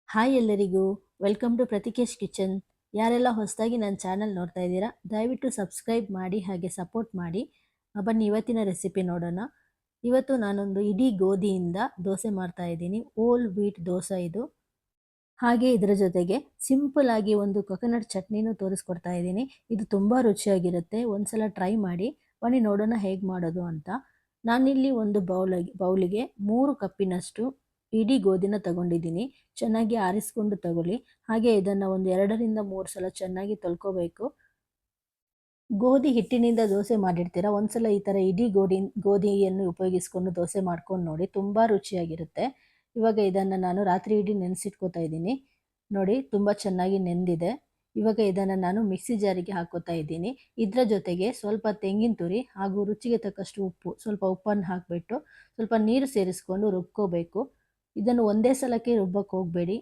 Hi ಎಲ್ಲರಿಗೂ, welcome to ಪ್ರತಿಕೇಶ್ kitchen. ಯಾರೆಲ್ಲ ಹೊಸದಾಗಿ ನನ್ನ ಚಾನಲ್ ನೋಡ್ತಾ ಇದ್ದೀರಾ, ದಯವಿಟ್ಟು ಸಬ್ಸ್ಕ್ರೈಬ್ ಮಾಡಿ ಹಾಗೆ ಸಪೋರ್ಟ್ ಮಾಡಿ. ಬನ್ನಿ ಇವತ್ತಿನ ರೆಸಿಪಿ ನೋಡೋಣ. ಇವತ್ತು ನಾನೊಂದು ಇಡೀ ಗೋಧಿಯಿಂದ ದೋಸೆ ಮಾಡ್ತಾ ಇದ್ದೀನಿ. ಓಲ್ ವೀಟ್ ದೋಸೆ ಇದು. ಹಾಗೆ ಇದರ ಜೊತೆಗೆ ಸಿಂಪಲ್ ಆಗಿ ಒಂದು ಕೊಕೊನಟ್ ಚಟ್ನಿನೂ ತೋರಿಸ್ಕೊಡ್ತಾ ಇದ್ದೀನಿ. ಇದು ತುಂಬ ರುಚಿಯಾಗಿರುತ್ತೆ. ಒಂದ್ಸಲ ಟ್ರೈ ಮಾಡಿ. ಬನ್ನಿ ನೋಡೋಣ ಹೇಗೆ ಮಾಡೋದು ಅಂತ. ನಾನಿಲ್ಲಿ ಒಂದು ಬೌಲಿಗೆ 3 ಕಪ್ಪಿನಷ್ಟು ಇಡೀ ಗೋಧಿನ ತಗೊಂಡಿದ್ದೀನಿ. ಚೆನ್ನಾಗಿ ಆರಿಸ್ಕೊಂಡು ತಗೊಳ್ಳಿ. ಹಾಗೆ ಇದನ್ನು ಒಂದು 2ರಿಂದ 3 ಸಲ ಚೆನ್ನಾಗಿ ತೊಳ್ಕೊಬೇಕು. ಗೋಧಿ ಹಿಟ್ಟಿನಿಂದ ದೋಸೆ ಮಾಡಿರ್ತೀರ, ಒಂದ್ಸಲ ಈ ಥರ ಇಡೀ ಗೋಧಿಯನ್ನು ಉಪಯೋಗಿಸ್ಕೊಂಡು ದೋಸೆ ಮಾಡ್ಕೊಂಡು ನೋಡಿ, ತುಂಬ ರುಚಿಯಾಗಿರುತ್ತೆ. ಇವಾಗ ಇದನ್ನು ನಾನು ರಾತ್ರಿ ಇಡೀ ನೆನೆಸಿಟ್ಕೋತಾ ಇದ್ದೀನಿ. ನೋಡಿ ತುಂಬ ಚೆನ್ನಾಗಿ ನೆಂದಿದೆ. ಇವಾಗ ಇದನ್ನು ನಾನು ಮಿಕ್ಸಿ ಜಾರಿಗೆ ಹಾಕೋತಾ ಇದ್ದೀನಿ. ಇದರ ಜೊತೆಗೆ ಸ್ವಲ್ಪ ತೆಂಗಿನ ತುರಿ ಹಾಗೂ ರುಚಿಗೆ ತಕ್ಕಷ್ಟು ಉಪ್ಪು, ಸ್ವಲ್ಪ ಉಪ್ಪನ್ನು ಹಾಕಿಬಿಟ್ಟು ಸ್ವಲ್ಪ ನೀರು ಸೇರಿಸ್ಕೊಂಡು ರುಬ್ಕೋಬೇಕು. ಇದನ್ನು ಒಂದೇ ಸಲಕ್ಕೆ ರುಬ್ಬಕ್ಕೆ ಹೋಗಬೇಡಿ,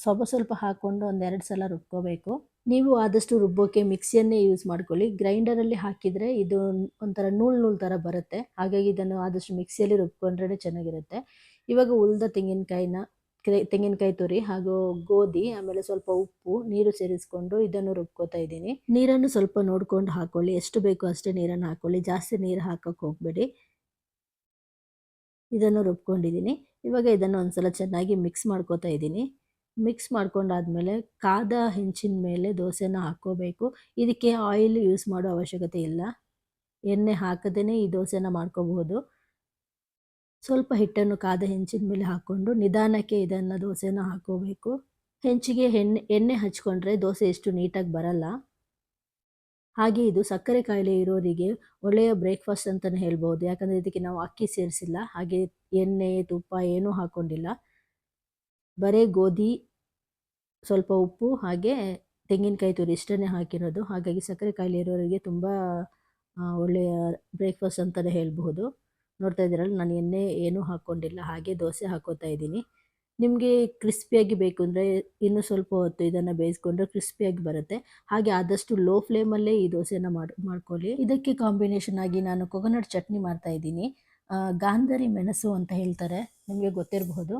ಸ್ವಲ್ಪ ಸ್ವಲ್ಪ ಹಾಕ್ಕೊಂಡು ಒಂದೆರಡು ಸಲ ರುಬ್ಕೋಬೇಕು. ನೀವು ಆದಷ್ಟು ರುಬ್ಬೋಕ್ಕೆ ಮಿಕ್ಸಿಯನ್ನೇ ಯೂಸ್ ಮಾಡ್ಕೊಳ್ಳಿ. ಗ್ರೈಂಡರಲ್ಲಿ ಹಾಕಿದರೆ ಇದು ಒಂಥರ ನೂಲು ನೂಲು ಥರ ಬರುತ್ತೆ. ಹಾಗಾಗಿ ಇದನ್ನು ಆದಷ್ಟು ಮಿಕ್ಸಿಯಲ್ಲಿ ರುಬ್ಕೊಂಡ್ರೆ ಚೆನ್ನಾಗಿರುತ್ತೆ. ಇವಾಗ ಉಳಿದ ತೆಂಗಿನಕಾಯಿ ತುರಿ ಹಾಗೂ ಗೋಧಿ, ಆಮೇಲೆ ಸ್ವಲ್ಪ ಉಪ್ಪು, ನೀರು ಸೇರಿಸ್ಕೊಂಡು ಇದನ್ನು ರುಬ್ಕೋತಾ ಇದ್ದೀನಿ. ನೀರನ್ನು ಸ್ವಲ್ಪ ನೋಡ್ಕೊಂಡು ಹಾಕೊಳ್ಳಿ, ಎಷ್ಟು ಬೇಕೋ ಅಷ್ಟೇ ನೀರನ್ನು ಹಾಕೊಳ್ಳಿ, ಜಾಸ್ತಿ ನೀರು ಹಾಕಕ್ಕೆ ಹೋಗಬೇಡಿ. ಇದನ್ನು ರುಬ್ಕೊಂಡಿದ್ದೀನಿ. ಇವಾಗ ಇದನ್ನು ಒಂದ್ಸಲ ಚೆನ್ನಾಗಿ ಮಿಕ್ಸ್ ಮಾಡ್ಕೋತಾ ಇದ್ದೀನಿ. ಮಿಕ್ಸ್ ಮಾಡ್ಕೊಂಡಾದ್ಮೇಲೆ ಕಾದ ಹೆಂಚಿನ ಮೇಲೆ ದೋಸೆನ ಹಾಕ್ಕೋಬೇಕು. ಇದಕ್ಕೆ ಆಯಿಲ್ ಯೂಸ್ ಮಾಡೋ ಅವಶ್ಯಕತೆ ಇಲ್ಲ, ಎಣ್ಣೆ ಹಾಕದೇ ಈ ದೋಸೆನ ಮಾಡ್ಕೋಬಹುದು. ಸ್ವಲ್ಪ ಹಿಟ್ಟನ್ನು ಕಾದ ಹೆಂಚಿನ ಮೇಲೆ ಹಾಕ್ಕೊಂಡು ನಿಧಾನಕ್ಕೆ ಇದನ್ನು ದೋಸೆನ ಹಾಕ್ಕೋಬೇಕು. ಹೆಂಚಿಗೆ ಎಣ್ಣೆ ಹಚ್ಕೊಂಡ್ರೆ ದೋಸೆ ಎಷ್ಟು ನೀಟಾಗಿ ಬರಲ್ಲ. ಹಾಗೆ ಇದು ಸಕ್ಕರೆ ಕಾಯಿಲೆ ಇರೋರಿಗೆ ಒಳ್ಳೆಯ ಬ್ರೇಕ್ಫಾಸ್ಟ್ ಅಂತಲೇ ಹೇಳ್ಬೋದು. ಯಾಕಂದರೆ ಇದಕ್ಕೆ ನಾವು ಅಕ್ಕಿ ಸೇರಿಸಿಲ್ಲ, ಹಾಗೆ ಎಣ್ಣೆ ತುಪ್ಪ ಏನೂ ಹಾಕ್ಕೊಂಡಿಲ್ಲ. ಬರೀ ಗೋಧಿ, ಸ್ವಲ್ಪ ಉಪ್ಪು ಹಾಗೆ ತೆಂಗಿನಕಾಯಿ ತುರಿ ಇಷ್ಟನ್ನೇ ಹಾಕಿರೋದು. ಹಾಗಾಗಿ ಸಕ್ಕರೆ ಕಾಯಿಲೆ ಇರೋರಿಗೆ ತುಂಬ ಒಳ್ಳೆಯ ಬ್ರೇಕ್ಫಾಸ್ಟ್ ಅಂತಲೇ ಹೇಳಬಹುದು. ನೋಡ್ತಾ ಇದ್ದೀರಲ್ಲ, ನಾನು ಎಣ್ಣೆ ಏನೂ ಹಾಕ್ಕೊಂಡಿಲ್ಲ, ಹಾಗೆ ದೋಸೆ ಹಾಕೋತಾ ಇದ್ದೀನಿ. ನಿಮಗೆ ಕ್ರಿಸ್ಪಿಯಾಗಿ ಬೇಕು ಅಂದರೆ ಇನ್ನೂ ಸ್ವಲ್ಪ ಹೊತ್ತು ಇದನ್ನು ಬೇಯಿಸ್ಕೊಂಡ್ರೆ ಕ್ರಿಸ್ಪಿಯಾಗಿ ಬರುತ್ತೆ. ಹಾಗೆ ಆದಷ್ಟು ಲೋ ಫ್ಲೇಮಲ್ಲೇ ಈ ದೋಸೆನ ಮಾಡ್ಕೊಳ್ಳಿ. ಇದಕ್ಕೆ ಕಾಂಬಿನೇಷನ್ ಆಗಿ ನಾನು ಕೊಕೊನಟ್ ಚಟ್ನಿ ಮಾಡ್ತಾ ಇದ್ದೀನಿ. ಗಾಂಧಾರಿ ಮೆಣಸು ಅಂತ ಹೇಳ್ತಾರೆ, ನಿಮಗೆ ಗೊತ್ತಿರಬಹುದು.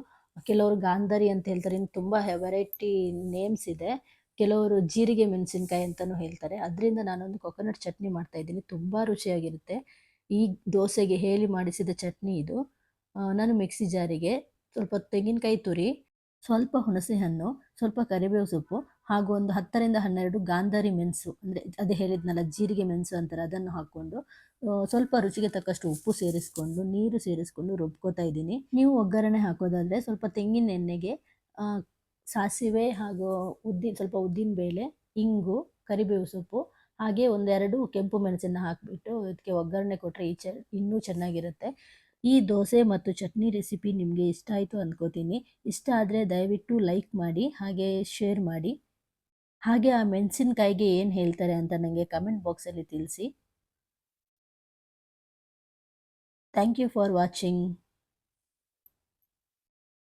ಕೆಲವರು ಗಾಂಧಾರಿ ಅಂತ ಹೇಳ್ತಾರೆ, ಇನ್ನು ತುಂಬ ವೆರೈಟಿ ನೇಮ್ಸ್ ಇದೆ. ಕೆಲವರು ಜೀರಿಗೆ ಮೆಣಸಿನ್ಕಾಯಿ ಅಂತಲೂ ಹೇಳ್ತಾರೆ. ಅದರಿಂದ ನಾನೊಂದು ಕೊಕೊನಟ್ ಚಟ್ನಿ ಮಾಡ್ತಾ ಇದ್ದೀನಿ, ತುಂಬ ರುಚಿಯಾಗಿರುತ್ತೆ. ಈ ದೋಸೆಗೆ ಹೇಳಿ ಮಾಡಿಸಿದ ಚಟ್ನಿ ಇದು. ನಾನು ಮಿಕ್ಸಿ ಜಾರಿಗೆ ಸ್ವಲ್ಪ ತೆಂಗಿನಕಾಯಿ ತುರಿ, ಸ್ವಲ್ಪ ಹುಣಸೆಹಣ್ಣು, ಸ್ವಲ್ಪ ಕರಿಬೇವು ಸೊಪ್ಪು ಹಾಗೂ ಒಂದು 10ರಿಂದ 12 ಗಾಂಧಾರಿ ಮೆಣಸು, ಅಂದರೆ ಅದೇ ಹೇಳಿದ್ನಲ್ಲ ಜೀರಿಗೆ ಮೆಣಸು ಅಂತಾರೆ, ಅದನ್ನು ಹಾಕ್ಕೊಂಡು ಸ್ವಲ್ಪ ರುಚಿಗೆ ತಕ್ಕಷ್ಟು ಉಪ್ಪು ಸೇರಿಸ್ಕೊಂಡು ನೀರು ಸೇರಿಸ್ಕೊಂಡು ರುಬ್ಕೋತಾ ಇದ್ದೀನಿ. ನೀವು ಒಗ್ಗರಣೆ ಹಾಕೋದಾದರೆ ಸ್ವಲ್ಪ ತೆಂಗಿನ ಎಣ್ಣೆಗೆ ಸಾಸಿವೆ ಹಾಗೂ ಸ್ವಲ್ಪ ಉದ್ದಿನ ಬೇಳೆ, ಇಂಗು, ಕರಿಬೇವು ಸೊಪ್ಪು ಹಾಗೆ ಒಂದೆರಡು ಕೆಂಪು ಮೆಣಸನ್ನು ಹಾಕಿಬಿಟ್ಟು ಇದಕ್ಕೆ ಒಗ್ಗರಣೆ ಕೊಟ್ಟರೆ ಇನ್ನೂ ಚೆನ್ನಾಗಿರುತ್ತೆ. ಈ ದೋಸೆ ಮತ್ತು ಚಟ್ನಿ ರೆಸಿಪಿ ನಿಮಗೆ ಇಷ್ಟ ಆಯಿತು ಅಂದ್ಕೋತೀನಿ. ಇಷ್ಟ ಆದರೆ ದಯವಿಟ್ಟು ಲೈಕ್ ಮಾಡಿ ಹಾಗೆ ಶೇರ್ ಮಾಡಿ. ಹಾಗೆ ಆ ಮೆಣಸಿನಕಾಯಿಗೆ ಏನು ಹೇಳ್ತಾರೆ ಅಂತ ನನಗೆ ಕಮೆಂಟ್ ಬಾಕ್ಸಲ್ಲಿ ತಿಳಿಸಿ. Thank you for watching.